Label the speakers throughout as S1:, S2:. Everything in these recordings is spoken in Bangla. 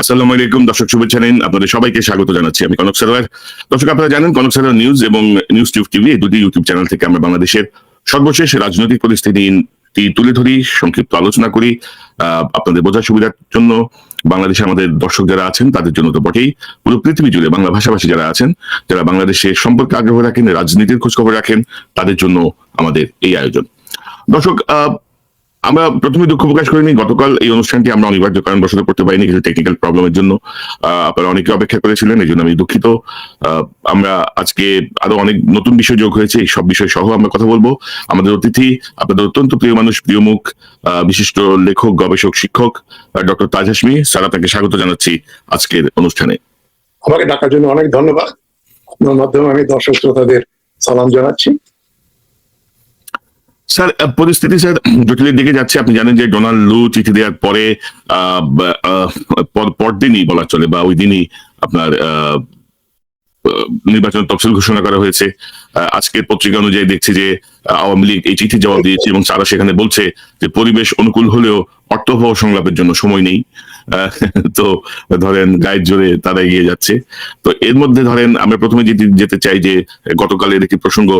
S1: আসসালামু আলাইকুম দর্শক, শুভেচ্ছা নিন। আপনাদের সবাইকে স্বাগত জানাচ্ছি। আমি কনক সারোয়ার। দর্শক, আপনারা জানেন কনক সারোয়ার নিউজ এবং নিউজ টিউব টিভি, এই দুটি ইউটিউব চ্যানেল থেকে আমরা বাংলাদেশের সর্বশেষ রাজনৈতিক পরিস্থিতি তুলে ধরি, সংক্ষিপ্ত আলোচনা করি। আপনাদের বোঝার সুবিধার জন্য বাংলাদেশে আমাদের দর্শক যারা আছেন তাদের জন্য তো বটেই, পুরো পৃথিবী জুড়ে বাংলা ভাষাভাষী যারা আছেন, যারা বাংলাদেশের সম্পর্কে আগ্রহ রাখেন, রাজনীতির খোঁজখবর রাখেন, তাদের জন্য আমাদের এই আয়োজন। দর্শক, আমরা প্রথমে দুঃখ প্রকাশ করিনি, গতকাল এই অনুষ্ঠানটি আমরা অনিবার্য কারণবশত করতে পারিনি, কিছু টেকনিক্যাল প্রবলেমের জন্য। আপনারা অনেকে অপেক্ষা করেছিলেন, এই জন্য আমি দুঃখিত। আমরা আজকে আরো অনেক নতুন বিষয় যোগ হয়েছে, এই সব বিষয় সহ আমরা কথা বলবো। আমাদের অতিথি আপনাদের অত্যন্ত প্রিয় মানুষ, প্রিয় মুখ, বিশিষ্ট লেখক, গবেষক, শিক্ষক ডক্টর তাজ হাশমি স্যার, আপনাকে স্বাগত জানাচ্ছি আজকের অনুষ্ঠানে।
S2: আমাকে ডাকার জন্য অনেক ধন্যবাদ। আপনার মাধ্যমে আমি দর্শক শ্রোতাদের সালাম জানাচ্ছি।
S1: স্যার, পরিস্থিতি স্যার জটিলের দিকে যাচ্ছে। আপনি জানেন যে ডোনাল্ড লু চিঠি দেওয়ার পরে পরদিনই বলা চলে, বা ওই দিনই আপনার নির্বাচনের তফসিল ঘোষণা করা হয়েছে। আজকের পত্রিকা অনুযায়ী দেখছি যে আওয়ামী লীগ এই চিঠি জবাব দিয়েছে এবং তারা সেখানে বলছে যে পরিবেশ অনুকূল হলেও অর্থবহ সংলাপের জন্য সময় নেই। তো ধরেন গায়ের জোরে তারা এগিয়ে যাচ্ছে। তো এর মধ্যে ধরেন আমরা প্রথমে যেতে চাই যে গতকালের একটি প্রসঙ্গ,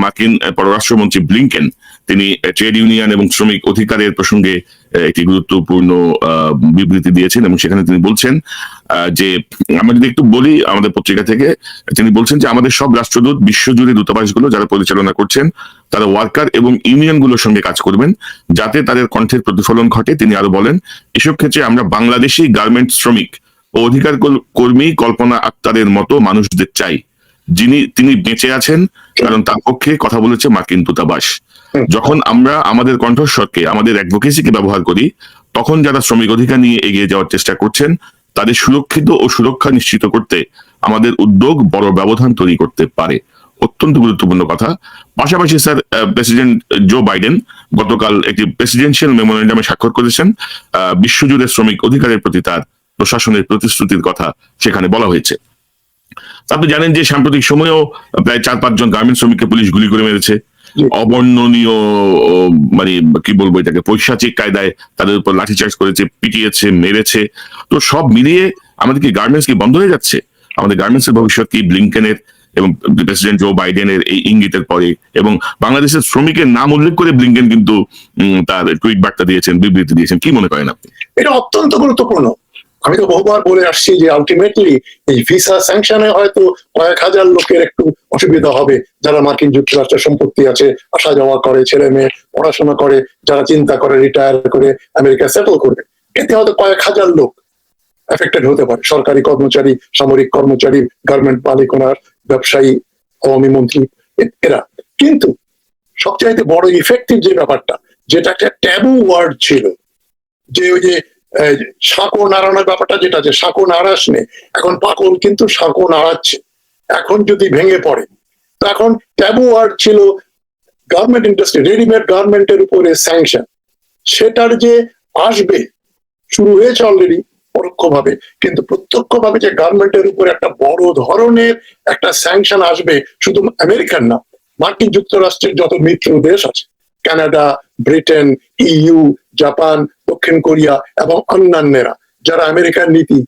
S1: মার্কিন পররাষ্ট্রমন্ত্রী ব্লিংকেন তিনি ট্রেড ইউনিয়ন এবং শ্রমিক অধিকারের প্রসঙ্গে একটি গুরুত্বপূর্ণ বিবৃতি দিয়েছেন এবং সেখানে তিনি বলছেন যে, আমরা যদি একটু বলি আমাদের পত্রিকা থেকে, তিনি বলছেন যে আমাদের সব রাষ্ট্রদূত বিশ্বজুড়ে দূতাবাসগুলো যারা পরিচালনা করছেন তারা ওয়ার্কার এবং ইউনিয়নগুলোর সঙ্গে কাজ করবেন যাতে তাদের কণ্ঠের প্রতিফলন ঘটে। তিনি আরো বলেন, এসব ক্ষেত্রে আমরা বাংলাদেশি গার্মেন্ট শ্রমিক ও অধিকার কর্মী কল্পনা আক্তারের মতো মানুষদের চাই, তিনি বেঁচে আছেন কারণ তার পক্ষে কথা বলেছে মার্কিন দূতাবাস। যখন আমরা আমাদের কণ্ঠস্বরকে, আমাদের অ্যাডভোকেসিকে ব্যবহার করি, তখন যারা শ্রমিক অধিকার নিয়ে এগিয়ে যাওয়ার চেষ্টা করছেন তাদের সুরক্ষিত ও সুরক্ষা নিশ্চিত করতে আমাদের উদ্যোগ বড় ব্যবধান তৈরি করতে পারে। অত্যন্ত গুরুত্বপূর্ণ কথা। পাশাপাশি স্যার, প্রেসিডেন্ট জো বাইডেন গতকাল একটি প্রেসিডেন্সিয়াল মেমোরেন্ডামে স্বাক্ষর করেছেন। বিশ্বজুড়ে শ্রমিক অধিকারের প্রতি তার প্রশাসনের প্রতিশ্রুতির কথা সেখানে বলা হয়েছে। আপনি জানেন যে সাম্প্রতিক সময়েও প্রায় 4-5 জন গার্মেন্ট শ্রমিককে পুলিশ গুলি করে মেরেছে। অবর্ণনীয়, মানে কি বলবো, এটাকে পৈশাচিক কায়দায় তাদের উপর লাঠিচার্জ করেছে, পিটিয়েছে, মেরেছে। তো সব মিলিয়ে আমাদের কি গার্মেন্টস কি বন্ধ হয়ে যাচ্ছে? আমাদের গার্মেন্টস এর ভবিষ্যৎ কি ব্লিংকেনের এবং প্রেসিডেন্ট জো বাইডেনের এই ইঙ্গিতের পরে? এবং বাংলাদেশের শ্রমিকের নাম উল্লেখ করে ব্লিংকেন কিন্তু তার টুইট বার্তা দিয়েছেন, বিবৃতি দিয়েছেন। কি মনে করেন আপনি?
S2: এটা অত্যন্ত গুরুত্বপূর্ণ। আমি তো বহুবার বলে আসছি যে আলটিমেটলি এই ভিসা স্যাংশনে হয়তো কয়েক হাজার লোকের একটু অসুবিধা হবে, যারা মার্কিন যুক্তরাষ্ট্রের সম্পত্তি আছে, আসা যাওয়া করে, ছেলে মেয়ে পড়াশোনা করে, যারা চিন্তা করে রিটায়ার করে আমেরিকা সেটেল করবে, এতে হয়তো কয়েক হাজার লোক এফেক্টেড হতে পারে। সরকারি কর্মচারী, সামরিক কর্মচারী, গার্মেন্ট মালিক, ওনার ব্যবসায়ী, আওয়ামী মন্ত্রী, এরা। কিন্তু সবচাইতে বড় ইফেক্টিভ যে ব্যাপারটা, যেটা একটা ট্যাবু ওয়ার্ড ছিল, যে ওই যে সাঁকো নাড়ানোর ব্যাপারটা, যেটা যে সাঁকো নাড়াস নে, এখন পাগল কিন্তু সাঁকো নাড়াচ্ছে। এখন যদি ভেঙে পড়ে, তো এখন ট্যাবু ওয়ার্ড ছিল গার্মেন্ট ইন্ডাস্ট্রি, রেডিমেড গার্মেন্টের উপরে স্যাংশন। সেটার যে আসবে, শুরু হয়েছে অলরেডি পরোক্ষভাবে, কিন্তু প্রত্যক্ষভাবে যে গার্মেন্টের উপরে একটা বড় ধরনের একটা স্যাংশন আসবে, শুধু আমেরিকান না, মার্কিন যুক্তরাষ্ট্রের যত মিত্র দেশ আছে, কানাডা, ব্রিটেন, ইইউ, জাপান, দক্ষিণ কোরিয়া এবং অন্যান্যরা যারা আমেরিকান নীতি,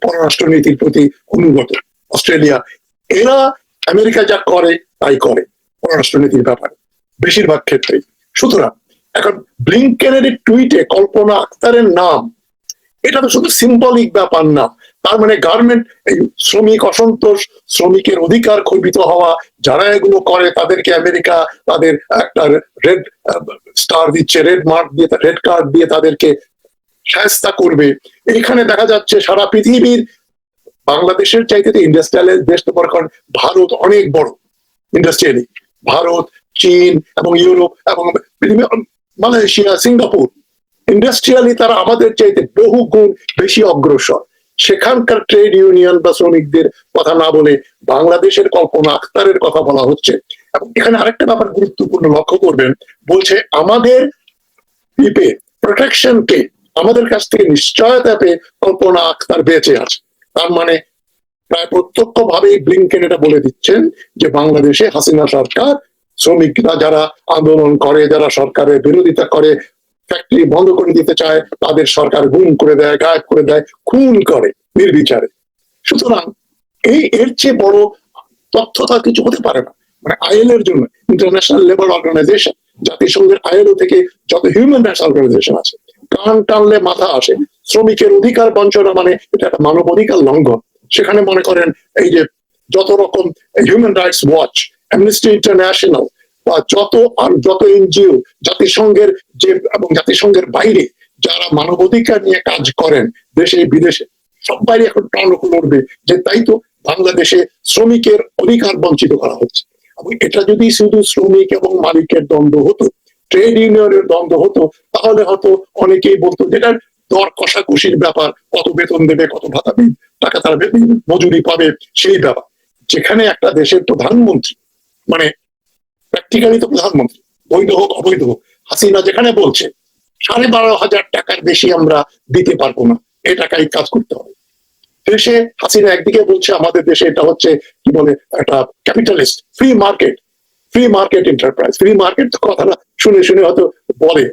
S2: পররাষ্ট্র নীতির প্রতি অনুগত, অস্ট্রেলিয়া, এরা আমেরিকা যা করে তাই করে পররাষ্ট্র নীতির ব্যাপারে বেশিরভাগ ক্ষেত্রেই। সুতরাং এখন ব্লিংকেনের টুইটে কল্পনা আক্তারের নাম, এটা তো শুধু সিম্বলিক ব্যাপার না। তার মানে গার্মেন্ট এই শ্রমিক অসন্তোষ, শ্রমিকের অধিকার খর্বিত হওয়া, যারা এগুলো করে তাদেরকে আমেরিকা তাদের একটা রেড স্টার দিচ্ছে, রেড মার্ক দিয়ে, রেড কার্ড দিয়ে তাদেরকে শায়েস্তা করবে। এখানে দেখা যাচ্ছে সারা পৃথিবীর, বাংলাদেশের চাইতে ইন্ডাস্ট্রিয়াল দেশ তো, কারণ ভারত অনেক বড় ইন্ডাস্ট্রিয়ালি, ভারত, চীন এবং ইউরোপ এবং মালয়েশিয়া, সিঙ্গাপুর, ইন্ডাস্ট্রিয়ালি তারা আমাদের চাইতে বহু গুণ বেশি অগ্রসর। সেখানকার ট্রেড ইউনিয়ন বা শ্রমিকদের কথা না বলে বাংলাদেশের কল্পনা আক্তারের কথা বলা হচ্ছে। এবং এখানে আরেকটা ব্যাপার গুরুত্বপূর্ণ লক্ষ্য করবেন, বলছে আমাদের প্রোটেকশন কে, আমাদের কাছ থেকে নিশ্চয়তা পেয়ে কল্পনা আক্তার বেঁচে আছে। তার মানে প্রায় প্রত্যক্ষ ভাবেই ব্লিংকেন এটা বলে দিচ্ছেন যে বাংলাদেশে হাসিনা সরকার শ্রমিকরা যারা আন্দোলন করে, যারা সরকারের বিরোধিতা করে, ফ্যাক্টরি বন্ধ করে দিতে চায়, তাদের সরকার গুম করে দেয়, গায়েব করে দেয়, খুন করে নির্বিচারে। সুতরাং এর চেয়ে বড় তথ্যতা কিছু হতে পারে না। মানে আইএলও এর জন্য, ইন্টারন্যাশনাল লেবার অর্গানাইজেশন, জাতিসংঘের আইএলও থেকে যত হিউম্যান রাইটস অর্গানাইজেশন আছে, কান টানলে মাথা আসে। শ্রমিকের অধিকার বঞ্চনা মানে এটা একটা মানব অধিকার লঙ্ঘন। সেখানে মনে করেন এই যে যত রকম human rights watch, amnesty international বা যত এনজিও, জাতিসংঘের যে এবং জাতিসংঘের বাইরে যারা মানবাধিকার নিয়ে কাজ করেন দেশে বিদেশে, সবাই এখন টান করবে যে তাই তো বাংলাদেশে শ্রমিকের অধিকার বঞ্চিত করা হচ্ছে। এবং এটা যদি শুধু শ্রমিক এবং মালিকের দ্বন্দ্ব হতো, ট্রেড ইউনিয়নের দ্বন্দ্ব হতো, তাহলে হয়তো অনেকেই বলতো যেটার দর কষাকষির ব্যাপার, কত বেতন দেবে, কত ভাতা দেবে, টাকা তারা মজুরি পাবে, সেই ব্যাপার। যেখানে একটা দেশের প্রধানমন্ত্রী, মানে প্র্যাকটিক্যালি তো প্রধানমন্ত্রী, বৈধ হোক অবৈধ হোক, হাসিনা যেখানে বলছে 12,500 টাকার বেশি আমরা দিতে পারবো না, এ টাকায় কাজ করতে হবে। দেশে হাসিনা একদিকে বলছে আমাদের দেশে এটা হচ্ছে কি বলে একটা capitalist free market enterprise. Free market কথাটা শুনে শুনে হয়তো বলে,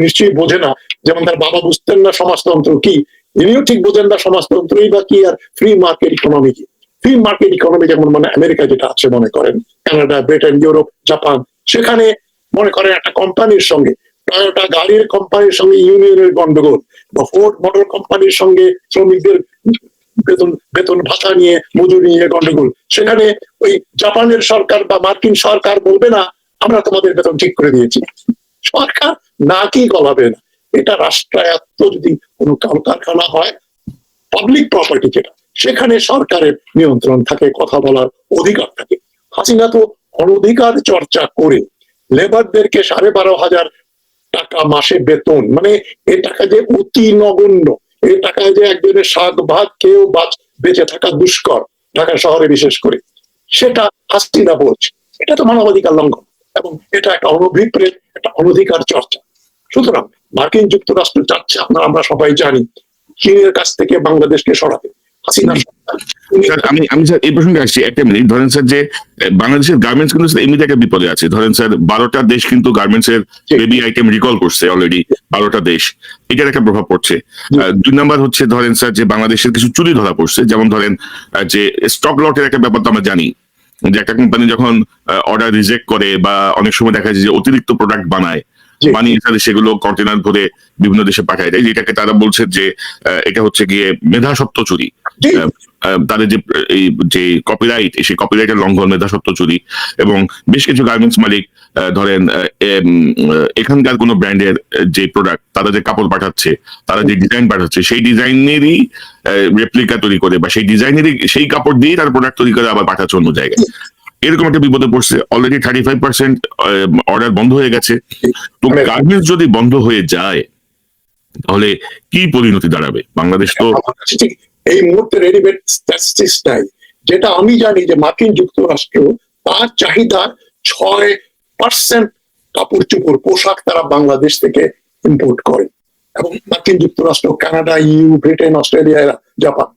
S2: নিশ্চয়ই বোঝে না। যেমন তার বাবা বুঝতেন না সমাজতন্ত্র কি, ইনিও ঠিক বোঝেন না সমাজতন্ত্রই বা কি আর ফ্রি মার্কেট ইকোনমি কি। ফ্রি মার্কেট ইকোনমি যেমন মানে আমেরিকা যেটা আছে, মনে করেন কানাডা, ব্রিটেন, ইউরোপ, জাপান, সেখানে মনে করেন একটা কোম্পানির সঙ্গে, টয়োটা গাড়ির কোম্পানির সঙ্গে ইউনিয়নের গন্ডগোল, বা ফোর্ড মোটর কোম্পানির সঙ্গে শ্রমিকদের বেতন ভাতা নিয়ে, মজুরি নিয়ে গন্ডগোল, সেখানে ওই জাপানের সরকার বা মার্কিন সরকার বলবে না আমরা তোমাদের বেতন ঠিক করে দিয়েছি। সরকার না কি গলাবে না। এটা রাষ্ট্রায়ত্ত যদি কোনো কলকারখানা হয়, পাবলিক প্রপার্টি যেটা, সেখানে সরকারের নিয়ন্ত্রণ থাকে, কথা বলার অধিকার থাকে। হাসিনা তো অনধিকার চর্চা করে লেবারদেরকে 12,500 টাকা মাসে বেতন, মানে এই টাকা যে অতি নগণ্য, এই টাকায় যে একজনের শাক ভাত খেয়েও বেঁচে থাকা দুষ্কর, ঢাকা শহরে বিশেষ করে, সেটা হাসিনা বলছে। এটা তো মানবাধিকার লঙ্ঘন এবং এটা একটা অনভিপ্রেত একটা অনধিকার চর্চা। সুতরাং মার্কিন যুক্তরাষ্ট্র চাচ্ছে, আমরা সবাই জানি, চীনের কাছ থেকে বাংলাদেশকে সরাতে। হাসিনা
S1: আমি আমি স্যার এই প্রসঙ্গে আসছি একটা মিনিট। ধরেন স্যার যে বাংলাদেশের গার্মেন্টস কিন্তু এমনিতে একটা বিপদে আছে। ধরেন স্যার 12টা দেশ কিন্তু গার্মেন্টস এর বেবি আইটেম রিকল করছে অলরেডি, 12টা দেশ, এটার একটা প্রভাব পড়ছে। 2 নাম্বার হচ্ছে ধরেন স্যার যে বাংলাদেশের কিছু চুরি ধরা পড়ছে, যেমন ধরেন যে স্টক লটের একটা ব্যাপার তো আমরা জানি, যে একটা কোম্পানি যখন অর্ডার রিজেক্ট করে বা অনেক সময় দেখা যায় যে অতিরিক্ত প্রোডাক্ট বানিয়ে সেগুলো কন্টেনার ধরে বিভিন্ন দেশে পাঠায় দেয়, যেটাকে তারা বলছে যে এটা হচ্ছে গিয়ে মেধাস্বত্ব চুরি। তাদের যে কপিরাইট, সেই কপিরাইটের লঙ্ঘন, মেধাস্বত্ব চুরি। এবং বেশ কিছু গার্মেন্টস মালিক ধরেন এখানকার কোনো ব্র্যান্ডের যে প্রোডাক্ট, তারা যে কাপড় পাঠাচ্ছে, তারা যে ডিজাইন পাঠাচ্ছে, সেই ডিজাইনেরই রেপ্লিকা তৈরি করে বা সেই ডিজাইনেরই সেই কাপড় দিয়ে তার প্রোডাক্ট তৈরি করে আবার পাঠাচ্ছে অন্য জায়গায়। এরকম একটা বিপদে পড়ছে। অলরেডি 35% অর্ডার বন্ধ হয়ে গেছে। তো গার্মেন্টস যদি বন্ধ হয়ে যায় তাহলে কি পরিণতি দাঁড়াবে? বাংলাদেশ তো
S2: এই মুহূর্তে রেডিমেড স্ট্যাটিস্টিক্স নাই। যেটা আমি জানি যে মার্কিন যুক্তরাষ্ট্র তার চাহিদার 6% কাপড় চোপড় পোশাক তারা বাংলাদেশ থেকে ইম্পোর্ট করে, এবং মার্কিন যুক্তরাষ্ট্র, Canada, EU, Britain, Australia, Japan.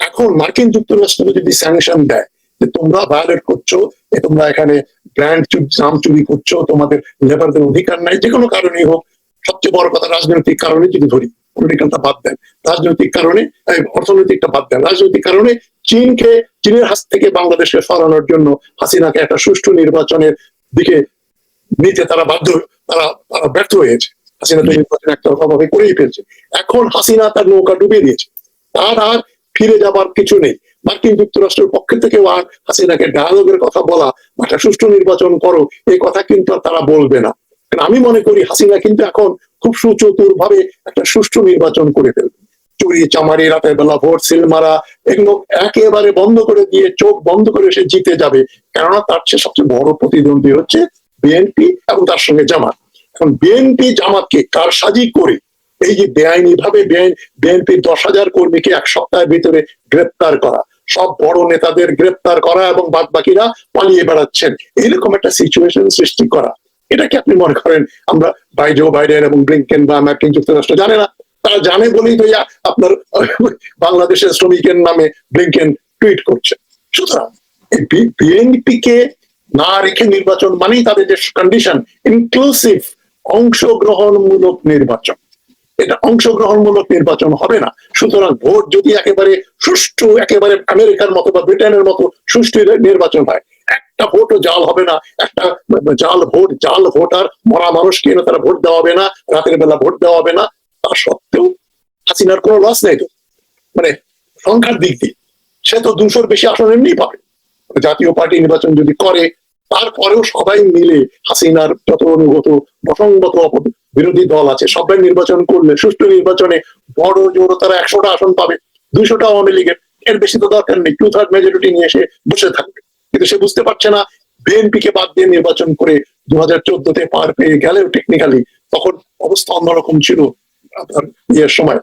S2: এখন মার্কিন যুক্তরাষ্ট্র যদি স্যাংশন দেয় যে তোমরা ভায়োলেট করছো, তোমরা এখানে ব্র্যান্ড নাম চুরি করছো, তোমাদের লেবারদের অধিকার নাই, যে কোনো কারণেই হোক, সবচেয়ে বড় কথা রাজনৈতিক কারণে যদি ধরি, পলিটিক্যালটা বাদ দেন, রাজনৈতিক কারণে, অর্থনৈতিকটা বাদ দেন, রাজনৈতিক কারণে চীনের হাত থেকে বাংলাদেশকে সরানোর জন্য হাসিনাকে একটা সুষ্ঠু নির্বাচনের দিকে নিতে তারা ব্যর্থ হয়েছে। হাসিনা তো নির্বাচন একতরফাভাবে করেই ফেলছে। এখন হাসিনা তার নৌকা ডুবিয়ে দিয়েছে, তার আর ফিরে যাবার কিছু নেই। মার্কিন যুক্তরাষ্ট্রের পক্ষ থেকেও আর হাসিনাকে ডায়ালগের কথা বলা, একটা সুষ্ঠু নির্বাচন করো, এই কথা কিন্তু তারা বলবে না। আমি মনে করি হাসিনা কিন্তু এখন খুব সুচতুর ভাবে একটা সুষ্ঠু নির্বাচন করে ফেলবে। চুরি চামারি, রাতের বেলা ভোট, সিল মারা, এগুলো একেবারে বন্ধ করে দিয়ে চোখ বন্ধ করে সে জিতে যাবে। কেননা তার চেয়ে সবচেয়ে বড় প্রতিদ্বন্দ্বী হচ্ছে বিএনপি এবং তার সঙ্গে জামাত। এখন বিএনপি জামাতকে কারসাজি করে এই যে বেআইনি ভাবে বিএনপির 10,000 কর্মীকে 1 সপ্তাহের ভিতরে গ্রেপ্তার করা, সব বড় নেতাদের গ্রেপ্তার করা এবং বাদ বাকিরা পালিয়ে বেড়াচ্ছেন, এরকম একটা সিচুয়েশন সৃষ্টি করা, এটা কি আপনি মনে করেন আমরা জো বাইডেন এবং ব্লিংকেন বা মার্কিন যুক্তরাষ্ট্র জানে না? তারা জানে বলেই তো আপনার বাংলাদেশের শ্রমিকের নামে ব্লিংকেন টুইট করছে। সুতরাং বিএনপি কে না রেখে নির্বাচন মানেই তাদের যে কন্ডিশন, ইনক্লুসিভ অংশগ্রহণমূলক নির্বাচন। এটা অংশগ্রহণমূলক নির্বাচন হবে না। সুতরাং ভোট যদি একেবারে সুষ্ঠু, একেবারে আমেরিকার মতো বা ব্রিটেনের মতো সুষ্ঠু নির্বাচন হয়, একটা ভোটও জাল হবে না। একটা জাল ভোটার মরা মানুষকে এনে তারা ভোট দেওয়া হবে না, রাতের বেলা ভোট দেওয়া হবে না। তা সত্ত্বেও হাসিনার কোনো লস নেই তো, মানে সংখ্যার দিক দিয়ে সে তো 200-র বেশি আসন এমনি পাবে। জাতীয় পার্টি নির্বাচন যদি করে, তারপরেও সবাই মিলে হাসিনার যত অনুগত বসংগত বিরোধী দল আছে সবাই নির্বাচন করলে সুষ্ঠু নির্বাচনে বড় জোর তারা 100টা আসন পাবে। 200টা আওয়ামী লীগের, এর বেশি তো দরকার নেই। 2/3 মেজরিটি নিয়ে এসে বসে থাকবে। কিন্তু সে বুঝতে পারছে না বিএনপিকে বাদ দিয়ে নির্বাচন করে 2014-তে পার পেয়ে গেলেও টেকনিক্যালি তখন অবস্থা অন্যরকম ছিল। আপনার ইয়ের সময়,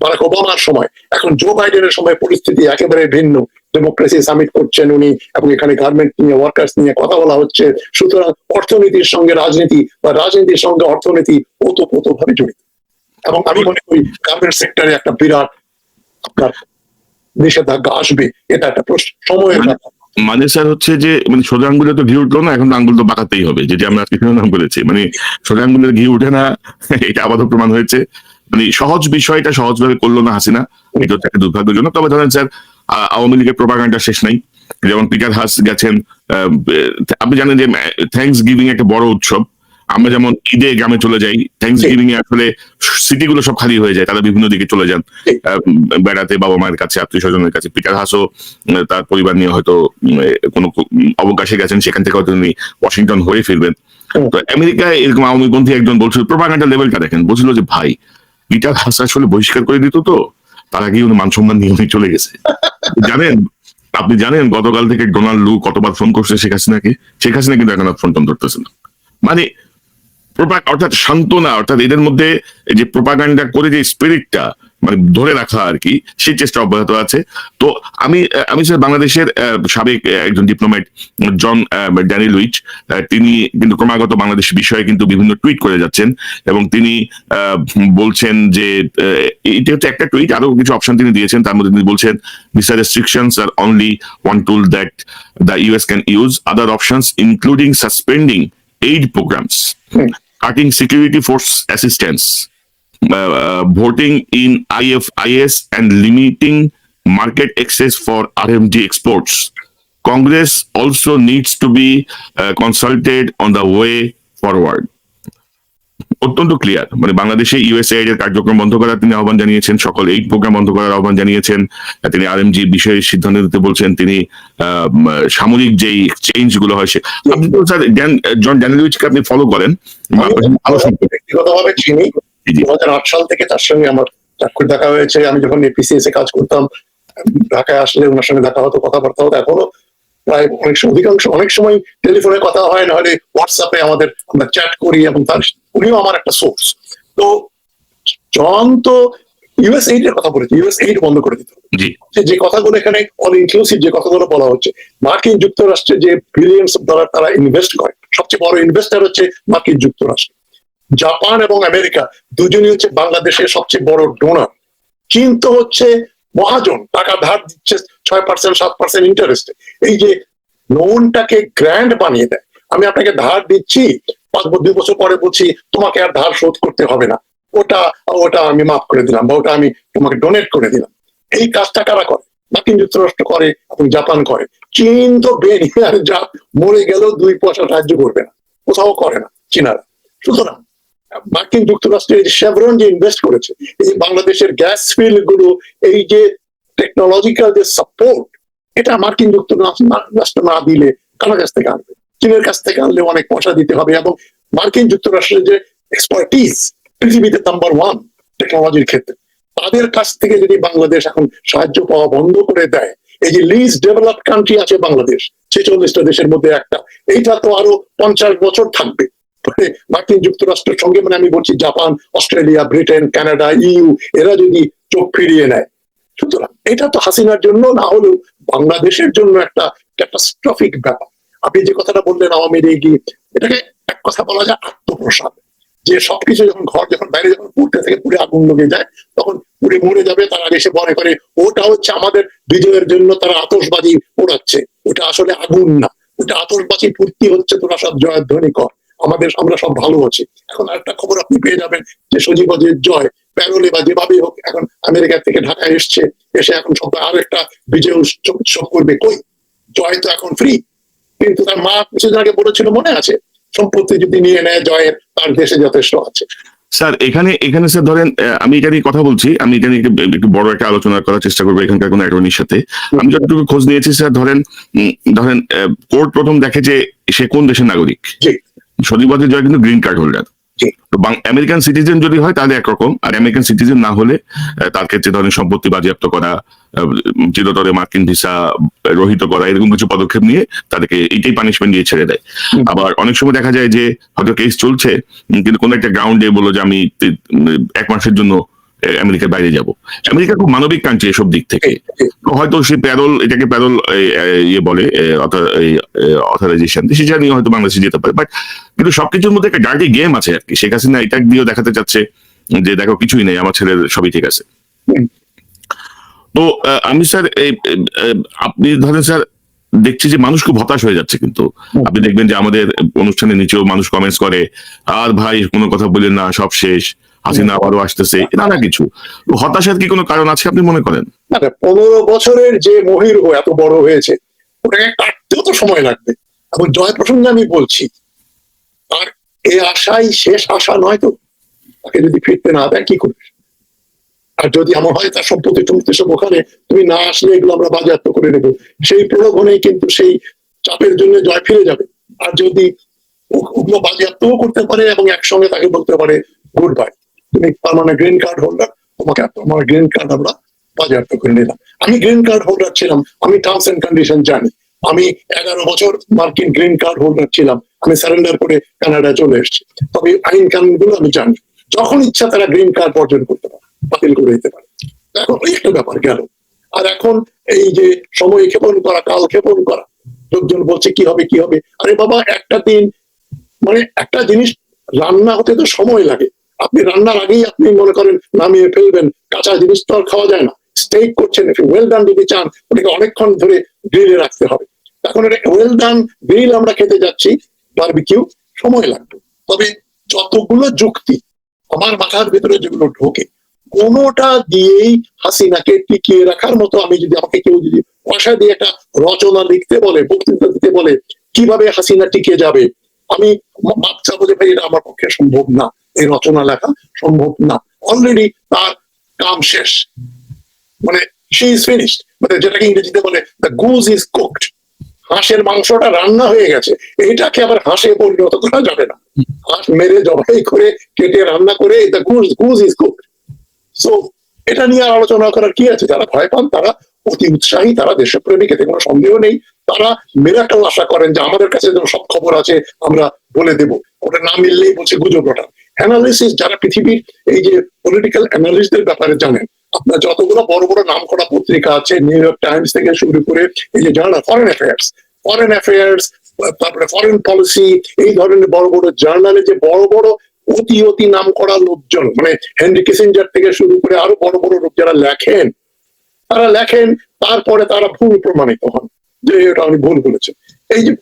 S2: বারাক ওবামার সময়, এখন জো বাইডেনের সময় পরিস্থিতি একেবারে ভিন্ন। ডেমোক্রেসি সামিট করছেন উনি, এবং এখানে গার্মেন্ট নিয়ে, ওয়ার্কার্স নিয়ে কথা বলা হচ্ছে। সুতরাং অর্থনীতির সঙ্গে রাজনীতি বা রাজনীতির সঙ্গে অর্থনীতি ওতপ্রোতভাবে জড়িত। এবং আমি মনে করি গার্মেন্ট সেক্টরে একটা বিরাট আপনার নিষেধাজ্ঞা আসবে। এটা একটা সময়ের ব্যাপার।
S1: মানে স্যার হচ্ছে যে মানে সোজা আঙ্গুলে তো ঘি উঠলো না, এখন আঙ্গুল তো বাঁকাতেই হবে, যেটা আমরা আজকে নাম বলেছি। মানে সোজা আঙ্গুলের ঘি উঠে না, এটা আপাতত প্রমাণ হয়েছে। মানে সহজ বিষয়টা সহজভাবে করলো না হাসিনা, এটা হচ্ছে একটা দুর্ভাগ্যজনক। তবে ধরেন স্যার, আওয়ামী লীগের প্রোপাগান্ডা শেষ নাই। যেমন পিটার হাস গেছেন, আপনি জানেন যে থ্যাঙ্কস গিভিং একটা বড় উৎসব। আমরা যেমন ঈদে গ্রামে চলে যাই, থ্যাঙ্কস গিভিং এ আসলে সিটিগুলো সব খালি হয়ে যায়, তারা বিভিন্ন দিকে চলে যান বেড়াতে, বাবা মায়ের কাছে, আত্মীয় স্বজনের কাছে। পিটার হাসও তার পরিবার নিয়ে হয়তো কোনো অবকাশে গেছেন, সেখান থেকে হয়তো তিনি ওয়াশিংটন হয়ে ফিরবেন। তো আমেরিকায় এরকম আওয়ামীপন্থী একজন বলছিল, প্রোপাগান্ডা লেভেলটা দেখেন, বলছিল যে ভাই পিটার হাস আসলে বহিষ্কার করে দিত, তো তার আগে উনি মান সম্মান নিয়ে উনি চলে গেছে। জানেন, আপনি জানেন গতকাল থেকে ডোনাল্ড লু কতবার ফোন করছে শেখ হাসিনাকে? শেখ হাসিনা কিন্তু এখন ফোন টোন ধরতেছে না। মানে অর্থাৎ সান্ত্বনা, অর্থাৎ এদের মধ্যে যে প্রোপাগান্ডা করে যে স্পিরিটটা মানে ধরে রাখা আর কি, সেই চেষ্টা অব্যাহত আছে। তো আমি স্যার বাংলাদেশের সাবেক একজন ডিপ্লোম্যাট জন ড্যানিলুইচ, তিনি কিন্তু ক্রমাগত বাংলাদেশ বিষয়ে কিন্তু বিভিন্ন টুইট করে যাচ্ছেন, এবং তিনি বলছেন যে এটা হচ্ছে একটা টুইট, আরো কিছু অপশন তিনি দিয়েছেন। তার মধ্যে তিনি বলছেন visa restrictions are only one tool that the US can use, other options including suspending aid programs, cutting security force assistance, voting in IFIS, and limiting market access for RMG exports. Congress also needs to be consulted on the way forward. অত্যন্ত ক্লিয়ার, মানে বাংলাদেশে ইউএসএইড এর কার্যক্রম বন্ধ করার তিনি আহ্বান জানিয়েছেন, সকল এইড প্রোগ্রাম বন্ধ করার আহ্বান জানিয়েছেন। তিনি আরএমজি বিষয়ে সিদ্ধান্ত নিতে বলছেন। তিনি সামরিক যেই এক্সচেঞ্জ গুলো হয়, সে আপনি তো স্যার জন ড্যানিলুইচকে আপনি ফলো করেন?
S2: ব্যক্তিগতভাবে চিনি। 2008 সাল থেকে তার সঙ্গে আমার চাকরি দেখা হয়েছে। আমি যখন এপিসিএস এ কাজ করতাম, ঢাকায় আসলে ওনার সঙ্গে দেখা হতো, কথাবার্তা হতো। এখনো প্রায় অনেক সময় টেলিফোনে কথা হয়, নাহলে হোয়াটসঅ্যাপে আমরা চ্যাট করি, এবং উনিও আমার একটা সোর্স। তো জন তো ইউএস এইড এর কথা বলেছে, ইউএস এইড বন্ধ করে দিতে হবে। যে কথাগুলো এখানে অল ইনক্লুসিভ যে কথাগুলো বলা হচ্ছে, মার্কিন যুক্তরাষ্ট্রে যে বিলিয়নস অফ ডলার তারা ইনভেস্ট করে, সবচেয়ে বড় ইনভেস্টার হচ্ছে মার্কিন যুক্তরাষ্ট্র। জাপান এবং আমেরিকা দুজনই হচ্ছে বাংলাদেশের সবচেয়ে বড় ডোনার। চীন তো হচ্ছে মহাজন, টাকা ধার দিচ্ছে 6%, 7% ইন্টারেস্টে। এই যে লোনটাকে গ্র্যান্ড বানিয়ে দেয়, আমি আপনাকে ধার দিচ্ছি, 2 বছর পরে বলছি তোমাকে আর ধার শোধ করতে হবে না, ওটা আমি মাফ করে দিলাম, বা ওটা আমি তোমাকে ডোনেট করে দিলাম। এই কাজটা কারা করে? মার্কিন যুক্তরাষ্ট্র করে এবং জাপান করে। চীন তো বেনিয়ার যা মরে গেলেও 2 পয়সা সাহায্য করবে না, কোথাও করে না চীনারা। সুতরাং মার্কিন যুক্তরাষ্ট্রের শেভরন যে ইনভেস্ট করেছে, এই বাংলাদেশের গ্যাস ফিল্ড গুলো, এই যে টেকনোলজিক্যাল যে সাপোর্ট, এটা মার্কিন যুক্তরাষ্ট্র না দিলে কার কাছ থেকে আনবে? চীনের কাছ থেকে আনলে অনেক পয়সা দিতে হবে। এবং মার্কিন যুক্তরাষ্ট্রের যে এক্সপার্টিজ পৃথিবীতে নাম্বার 1 টেকনোলজির ক্ষেত্রে, তাদের কাছ থেকে যদি বাংলাদেশ এখন সাহায্য পাওয়া বন্ধ করে দেয়, এই যে লিস্ট ডেভেলপড কান্ট্রি আছে বাংলাদেশ 46টা দেশের মধ্যে একটা, এইটা তো আরো 50 বছর থাকবে মার্কিন যুক্তরাষ্ট্রের সঙ্গে। মানে আমি বলছি Japan, Australia, Britain, Canada, EU, এরা যদি চোখ ফিরিয়ে নেয়। সুতরাং এটা তো হাসিনার জন্য না হলেও বাংলাদেশের জন্য একটা ক্যাটাস্ট্রফিক ব্যাপার। আপনি যে কথাটা বললেন আওয়ামী লীগ, এটাকে এক কথা বলা যায় আত্মপ্রসাদ। যে সবকিছু যখন বাইরে যখন পুড়তে থেকে পুড়ে আগুন লেগে যায়, তখন পুড়ে মরে যাবে, তারা এসে মনে করে ওটা হচ্ছে আমাদের বিজয়ের জন্য তারা আতশবাজি পোড়াচ্ছে। ওটা আসলে আগুন না, ওটা আতশবাজি ফুর্তি হচ্ছে, তোরা সব জয়ধ্বনি কর, আমরা সব ভালো আছি। এখন আরেকটা খবর আপনি পেয়ে যাবেন যে সজীব ওয়াজেদ জয় প্যারোলে বা যেভাবেই হোক এখন আমেরিকা থেকে ঢাকায় এসছে, এসে এখন সব আরো একটা বিজয় উৎসব করবে। কই, জয় তো এখন ফ্রি, কিন্তু তার মা কিছুদিন আগে বলেছিল মনে আছে, সম্পত্তি যদি নিয়ে নেয় জয়ের, তার দেশে যথেষ্ট আছে।
S1: স্যার এখানে এখানে স্যার ধরেন আমি এটা নিয়ে কথা বলছি, আমি এটা নিয়ে একটু বড় একটা আলোচনা করার চেষ্টা করবো এখানকার কোনো অ্যাটর্নির সাথে। আমি যতটুকু খোঁজ নিয়েছি স্যার, ধরেন ধরেন কোর্ট প্রথম দেখে যে সে কোন দেশের নাগরিক। সজীব ওয়াজেদ জয় কিন্তু গ্রিন কার্ড হোল্ডার। তো আমেরিকান সিটিজেন যদি হয় তাহলে একরকম, আর আমেরিকান সিটিজেন না হলে তার ক্ষেত্রে ধরেন সম্পত্তি বাজেয়াপ্ত করা, চিরতরে মার্কিন ভিসা রহিত করা, এরকম কিছু পদক্ষেপ নিয়ে তাদেরকে এইটাই পানিশমেন্ট দিয়ে ছেড়ে দেয়। আবার অনেক সময় দেখা যায় যে হয়তো কেস চলছে, কিন্তু কোন একটা গ্রাউন্ডে বললো যে আমি 1 মাসের জন্য আমেরিকার বাইরে যাব। আমেরিকা খুব মানবিক কান্ট্রি এসব দিক থেকে, হয়তো সে প্যারোল, এটাকে প্যারোল ইয়ে বলে অথরাইজেশন, সেটা নিয়ে হয়তো বাংলাদেশে যেতে পারে। বাট কিন্তু সবকিছুর মধ্যে একটা ডার্টি গেম আছে আর কি। শেখ হাসিনা এটা দিয়েও দেখাতে চাচ্ছে যে দেখো কিছুই নেই, আমার ছেলের সবই ঠিক আছে। তো আমি স্যার আপনি ধরেন স্যার দেখছি যে মানুষ খুব হতাশ হয়ে যাচ্ছে, কিন্তু আপনি দেখবেন যে আমাদের অনুষ্ঠানের নিচেও মানুষ কমেন্টস করে, আর ভাই কোনো কথা বলেন না, সব শেষ, হাসিনা আবারও আসতেছে, নানা কিছু। হতাশার কি কোনো কারণ আছে আপনি মনে করেন?
S2: 15 বছরের যে মহির এত বড় হয়েছে, ওটাকে কাটতেও তো সময় লাগবে। এবং জয় প্রসঙ্গে আমি বলছি, আর এই আশাই শেষ আশা নয় তো, তাকে যদি ফিরতে না দেয় কি করবে? আর যদি এমন হয় তার সম্পত্তি টম্পত্তি সব ওখানে, তুমি না আসলে এগুলো আমরা বাজেয়াপ্ত করে নেবো, সেই প্রলোভনেই কিন্তু সেই চাপের জন্য জয় ফিরে যাবে। আর যদি ওগুলো বাজেয়াপ্তও করতে পারে এবং একসঙ্গে তাকে বলতে পারে গুড বাই, তুমি পার্মানেন্ট গ্রিন কার্ড হোল্ডার, তোমাকে আমার গ্রিন কার্ড আমরা বাজেয়াপ্ত করে নিলাম। আমি গ্রিন কার্ড হোল্ডার ছিলাম, আমি টার্মস এন্ড কন্ডিশন জানি, আমি 11 বছর মার্কিন গ্রিন কার্ড হোল্ডার ছিলাম, আমি সারেন্ডার করে কানাডায় চলে এসেছি। তবে আইন কানুন গুলো আমি জানি, যখন ইচ্ছা তারা গ্রিন কার্ড অর্জন করতে পারে, বাতিল করে দিতে পারে। এখন ওই একটা ব্যাপার গেল। আর এখন এই যে সময় ক্ষেপণ করা, কাল ক্ষেপণ করা, লোকজন বলছে কি হবে কি হবে। আরে বাবা, একটা দিন মানে একটা জিনিস রান্না হতে তো সময় লাগে, আপনি রান্নার আগেই আপনি মনে করেন নামিয়ে ফেলবেন, কাঁচা জিনিস তো আর খাওয়া যায় না। স্টেক করছেন, ওয়েল ডান যদি চান ওটাকে অনেকক্ষণ ধরে গ্রিলে রাখতে হবে। এখন এটা ওয়েল ডান গ্রিল আমরা খেতে যাচ্ছি, বারবিকিউ, সময় লাগবে। তবে যতগুলো যুক্তি আমার মাথার ভিতরে যেগুলো ঢোকে, কোনোটা দিয়েই হাসিনাকে টিকিয়ে রাখার মতো, আমি যদি আমাকে কেউ যদি পয়সা দিয়ে একটা রচনা লিখতে বলে, বক্তৃতা দিতে বলে কিভাবে হাসিনা টিকে যাবে, আমি মাপ চাবো যে ভাই এটা আমার পক্ষে সম্ভব না, এই রচনা লেখা সম্ভব না। অলরেডি তার কাম শেষ, মানে শি ইজ ফিনিশড, মানে যেটাকে ইংরেজিতে বলে দ্য গুজ ইজ কুকড, হাঁসের মাংসটা রান্না হয়ে গেছে, এইটাকে আবার হাঁসে পরিণত করা যাবে না। হাঁস মেরে জবাই করে কেটে রান্না করে the goose is cooked. So এটা নিয়ে আলোচনা করার কি আছে? যারা ভয় পান তারা অতি উৎসাহী, তারা দেশপ্রেমিক, এতে কোনো সন্দেহ নেই। তারা মিরাকল আশা করেন যে আমাদের কাছে সব খবর আছে, আমরা বলে দেব, ওটা না মিললেই বলছে গুজব। ওটা অ্যানালিসিস, যারা পৃথিবীর এই যে পলিটিক্যাল অ্যানালিস্টদের ব্যাপারে জানেন, আপনার যতগুলো বড় বড় নাম করা পত্রিকা আছে, নিউ ইয়র্ক টাইমস থেকে শুরু করে এই যে জার্নাল ফরেন অ্যাফেয়ার্স, তারপরে ফরেন পলিসি, এই ধরনের বড় বড় জার্নালে যে বড় বড় অতি নাম করা লোকজন, মানে হেনরি কিসিঞ্জার থেকে শুরু করে আরো বড় বড় লোক যারা লেখেন, তারা লেখেন, তারপরে তারা ভুল প্রমাণিত হন যে এটা উনি ভুল বলেছেন। এই যে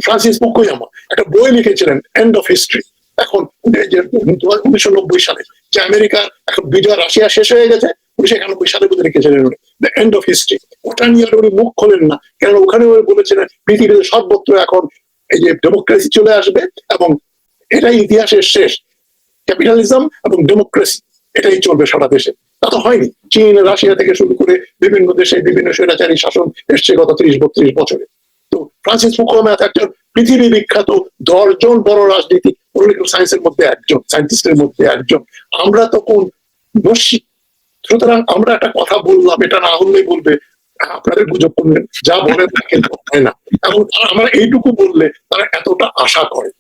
S2: ফ্রান্সিস ফুকুয়ামা একটা বই লিখেছিলেন, এন্ড অফ হিস্ট্রি। এখন 1990 সালে যে আমেরিকা এখন বিজয়, রাশিয়া শেষ হয়ে গেছে, 1991 সালে বুঝে লিখেছিলেন দ্য এন্ড অফ হিস্ট্রি। ওটা নিয়ে উনি মুখ খোলেন না, কেন ওখানে উনি বলেছিলেন পৃথিবীতে সর্বত্র এখন এই যে ডেমোক্রেসি চলে আসবে এবং এটাই ইতিহাসের শেষ, ক্যাপিটালিজম এবং ডেমোক্রেসি এটাই চলবে সারা দেশে। তা তো হয়নি। চীন, রাশিয়া থেকে শুরু করে বিভিন্ন দেশে বিভিন্ন স্বৈরাচারী শাসন এসছে গত 30-32 বছরে। তো ফ্রান্সিস ফুকুয়ামা একজন পৃথিবী বিখ্যাত 10 জন বড় রাজনীতি পলিটিক্যাল সায়েন্সের মধ্যে একজন, সায়েন্টিস্টের মধ্যে একজন। আমরা তখন বসছি, সুতরাং আমরা একটা কথা বললাম, এটা না হলেই বলবে আপনাদের গুজব করলেন, যা বলেন তা কিন্তু হয় না। এবং আমরা এইটুকু বললে তারা এতটা আশা করে।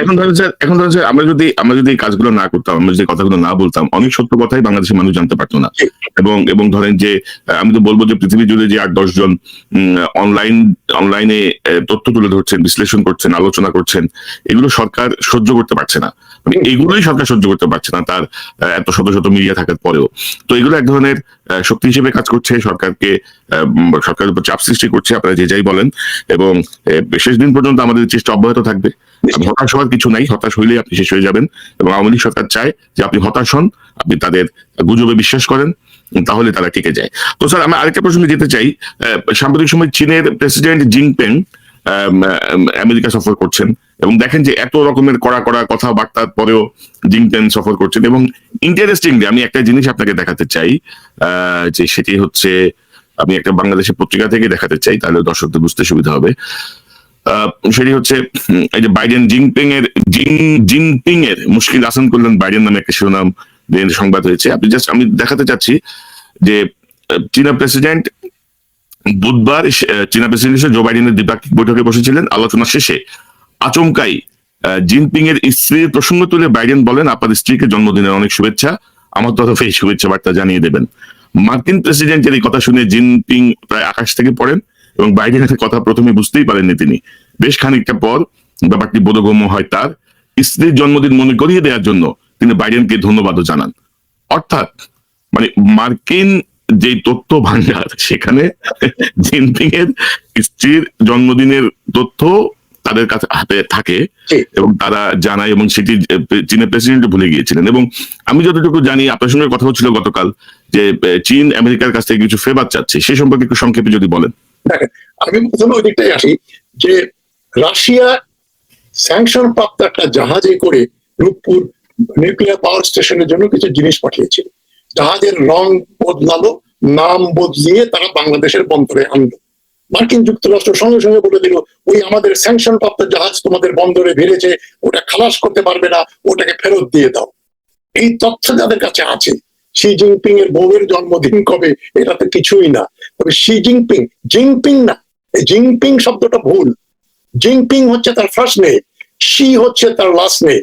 S1: এখন ধরেন স্যার আমরা যদি কাজগুলো না করতাম, আমরা যদি কথাগুলো না বলতাম, অনেক সত্য কথাই বাংলাদেশের মানুষ জানতে পারতো না। এবং ধরেন যে আমি তো বলবো যে পৃথিবী জুড়ে যে 8-10 জন অনলাইনে তথ্য তুলে ধরছেন, বিশ্লেষণ করছেন, আলোচনা করছেন, এগুলো সরকার সহ্য করতে পারছে না। মানে এগুলোই সরকার সহ্য করতে পারছে না, তার এত শত শত মিডিয়া থাকার পরেও। তো এগুলো এক ধরনের শক্তি হিসেবে কাজ করছে, সরকারকে সরকারের উপর চাপ সৃষ্টি করছে, আপনারা যে যাই বলেন। এবং শেষ দিন পর্যন্ত আমাদের চেষ্টা অব্যাহত থাকবে। হতাশ হওয়ার কিছু নাই, হতাশ হইলে আপনি শেষ হয়ে যাবেন। এবং আওয়ামী লীগ সরকার চায় যে আপনি হতাশ হন, আপনি তাদের গুজবে বিশ্বাস করেন, তাহলে তারা টিকে যায়। তো স্যার, আমি আরেকটা প্রসঙ্গে যেতে চাই। সাম্প্রতিক সময় চীনের প্রেসিডেন্ট জিনপিং আমেরিকা সফর করছেন, এবং দেখেন যে এত রকমের কড়া কড়া কথাবার্তার পরেও জিনপিং সফর করছেন। এবং ইন্টারেস্টিংলি আমি একটা জিনিস আপনাকে দেখাতে চাই, যে সেটি হচ্ছে, আমি একটা বাংলাদেশের পত্রিকা থেকে দেখাতে চাই, তাহলে দর্শকদের বুঝতে সুবিধা হবে। সেটি হচ্ছে এই যে বাইডেন জিনপিং এর মুশকিল আসান করলেন বাইডেন নামে একটা শিরোনাম সংবাদ হয়েছে। আমি দেখাতে চাচ্ছি যে চীনা প্রেসিডেন্ট বুধবার চীনা প্রেসিডেন্ট জো বাইডেনের দ্বিপাক্ষিক বৈঠকে বসেছিলেন। আলোচনা শেষে আচমকাই জিনপিং এর স্ত্রীর প্রসঙ্গ তুলে বাইডেন বলেন, আপনার স্ত্রীকে জন্মদিনের অনেক শুভেচ্ছা, আমার তরফে এই শুভেচ্ছা বার্তা জানিয়ে দেবেন। মার্কিন প্রেসিডেন্টের এই কথা শুনে জিনপিং প্রায় আকাশ থেকে পড়েন, এবং বাইডেনের কথা প্রথমে বুঝতেই পারেননি তিনি। বেশ খানিকটা পর ব্যাপারটি বোধগম্য হয় তার। স্ত্রীর জন্মদিন মনে করিয়ে দেওয়ার জন্য তিনি বাইডেনকে ধন্যবাদও জানান। অর্থাৎ মানে মার্কিন যে তথ্য ভান্ডার, সেখানে জিনপিং এর স্ত্রীর জন্মদিনের তথ্য তাদের কাছে হাতে থাকে এবং তারা জানায়, এবং সেটি চীনের প্রেসিডেন্ট ভুলে গিয়েছিলেন। এবং আমি যতটুকু জানি, আপনার সঙ্গে কথা হচ্ছিল গতকাল, যে চীন আমেরিকার কাছ থেকে কিছু ফেভার চাচ্ছে, সে সম্পর্কে একটু সংক্ষেপে যদি বলেন।
S2: দেখেন, আমি প্রথমে ওই দিকটাই আসি যে রাশিয়া স্যাংশন প্রাপ্ত একটা জাহাজে করে রূপপুর নিউক্লিয়ার পাওয়ার স্টেশনের জন্য কিছু জিনিস পাঠিয়েছিল। জাহাজের রং বদলালো, নাম বদলিয়ে তারা বাংলাদেশের বন্দরে আনলো। মার্কিন যুক্তরাষ্ট্র সঙ্গে সঙ্গে বলে দিল, ওই আমাদের স্যাংশন প্রাপ্ত জাহাজ তোমাদের বন্দরে ভিড়েছে, ওটা খালাস করতে পারবে না, ওটাকে ফেরত দিয়ে দাও। এই তথ্য যাদের কাছে আছে, শি জিনপিং এর বউয়ের জন্মদিন কবে, এটা তো কিছুই না। তবে শি জিনপিং, জিনপিং না, এই জিনপিং শব্দটা ভুল। জিনপিং হচ্ছে তার ফার্স্ট নেম, শি হচ্ছে তার লাস্ট নেম।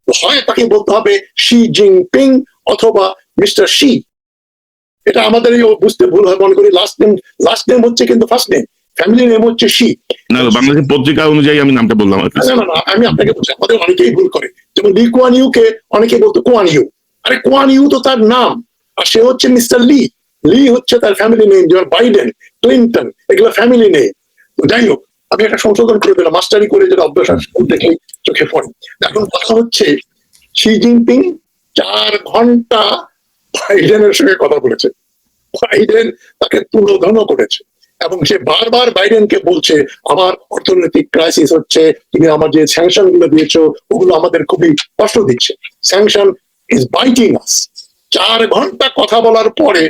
S2: হয় তাকে বলতে হবে শি জিনপিং অথবা মিস্টার শি। এটা আমাদের বুঝতে ভুল হয়, মনে করি লাস্ট নেম হচ্ছে কিন্তু ফার্স্ট নেম, ফ্যামিলি নেম হচ্ছে শি।
S1: না, বাংলাদেশের পত্রিকা অনুযায়ী আমি নামটা বললাম।
S2: না, আমি আপনাকে বলছি, আমাদের অনেকেই ভুল করে। যেমন লি কুয়ান ইউ কে অনেকে বলতো কুয়ান ইউ। আরে কুয়ান ইউ তো তার নাম, আর সে হচ্ছে মিস্টার লি। লি হচ্ছে তার ফ্যামিলি নেম, যেমন বাইডেন, ক্লিন্টন, এগুলো ফ্যামিলি নেম। তো যাই হোক, আমি একটা সংশোধন করে দিলাম, মাস্টারি করে যেটা অভ্যাস দেখলেই চোখে পড়ে। এখন কথা হচ্ছে, শি জিনপিং 4 ঘন্টা বাইডেনের সঙ্গে কথা বলেছে। বাইডেন তাকে তুলোধন করেছে, এবং সে বারবার বাইডেনকে বলছে, আমার অর্থনৈতিক ক্রাইসিস হচ্ছে, তুমি আমার যে স্যাংশন গুলো দিয়েছো ওগুলো আমাদের খুবই কষ্ট দিচ্ছে, স্যাংশন ইজ বাইটিং আস। 4 ঘন্টা কথা বলার পরে